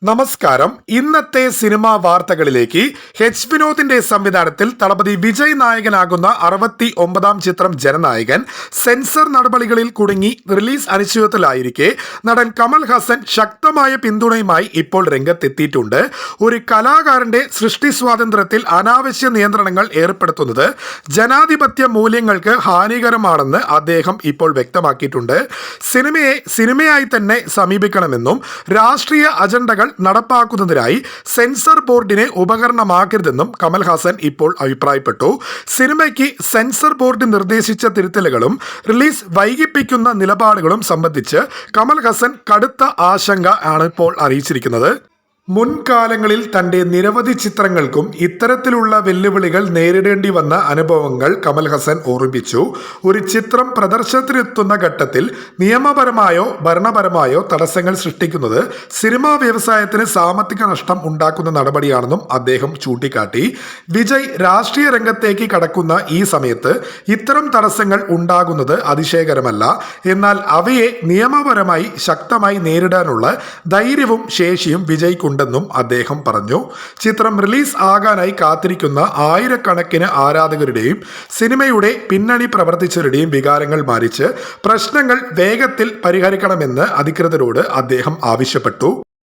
നമസ്കാരം. ഇന്നത്തെ സിനിമാ വാർത്തകളിലേക്ക്. വിനോദിന്റെ സംവിധാനത്തിൽ തളപതി വിജയ് നായകനാകുന്ന 69-ാം ചിത്രം ജനനായകൻ സെൻസർ നടപടികളിൽ കുടുങ്ങി റിലീസ് അനിശ്ചിതത്വത്തിലായിരിക്കെ നടൻ കമൽ ഹാസൻ ശക്തമായ പിന്തുണയുമായി ഇപ്പോൾ രംഗത്തെത്തിയിട്ടുണ്ട്. ഒരു കലാകാരന്റെ സൃഷ്ടി സ്വാതന്ത്ര്യത്തിൽ അനാവശ്യ നിയന്ത്രണങ്ങൾ ഏർപ്പെടുത്തുന്നത് ജനാധിപത്യ മൂല്യങ്ങൾക്ക് ഹാനികരമാണെന്ന് അദ്ദേഹം ഇപ്പോൾ വ്യക്തമാക്കിയിട്ടുണ്ട്. സിനിമയെ സിനിമയായി തന്നെ സമീപിക്കണമെന്നും രാഷ്ട്രീയ അജണ്ടകൾ നടപ്പാക്കുന്നതിനായി സെൻസർ ബോർഡിനെ ഉപകരണമാക്കരുതെന്നും കമൽഹാസൻ ഇപ്പോൾ അഭിപ്രായപ്പെട്ടു. സിനിമയ്ക്ക് സെൻസർ ബോർഡ് നിർദ്ദേശിച്ച തിരുത്തലുകളും റിലീസ് വൈകിപ്പിക്കുന്ന നിലപാടുകളും സംബന്ധിച്ച് കമൽഹാസൻ കടുത്ത ആശങ്ക ആണ് ഇപ്പോൾ അറിയിച്ചിരിക്കുന്നത്. മുൻകാലങ്ങളിൽ തൻ്റെ നിരവധി ചിത്രങ്ങൾക്കും ഇത്തരത്തിലുള്ള വെല്ലുവിളികൾ നേരിടേണ്ടി വന്ന അനുഭവങ്ങൾ കമൽ ഹസൻ ഓർമ്മിപ്പിച്ചു. ഒരു ചിത്രം പ്രദർശനത്തിനെത്തുന്ന ഘട്ടത്തിൽ നിയമപരമായോ ഭരണപരമായോ തടസ്സങ്ങൾ സൃഷ്ടിക്കുന്നത് സിനിമാ വ്യവസായത്തിന് സാമ്പത്തിക നഷ്ടം ഉണ്ടാക്കുന്ന നടപടിയാണെന്നും അദ്ദേഹം ചൂണ്ടിക്കാട്ടി. വിജയ് രാഷ്ട്രീയ രംഗത്തേക്ക് കടക്കുന്ന ഈ സമയത്ത് ഇത്തരം തടസ്സങ്ങൾ ഉണ്ടാകുന്നത് അതിശയകരമല്ല. എന്നാൽ അവയെ നിയമപരമായി ശക്തമായി നേരിടാനുള്ള ധൈര്യവും ശേഷിയും വിജയ്ക്കുണ്ട് ും അദ്ദേഹം പറഞ്ഞു. ചിത്രം റിലീസ് ആകാനായി കാത്തിരിക്കുന്ന ആയിരക്കണക്കിന് ആരാധകരുടെയും സിനിമയുടെ പിന്നണി പ്രവർത്തിച്ചവരുടെയും വികാരങ്ങൾ മാനിച്ച് പ്രശ്നങ്ങൾ വേഗത്തിൽ പരിഹരിക്കണമെന്ന് അധികൃതരോട് അദ്ദേഹം ആവശ്യപ്പെട്ടു.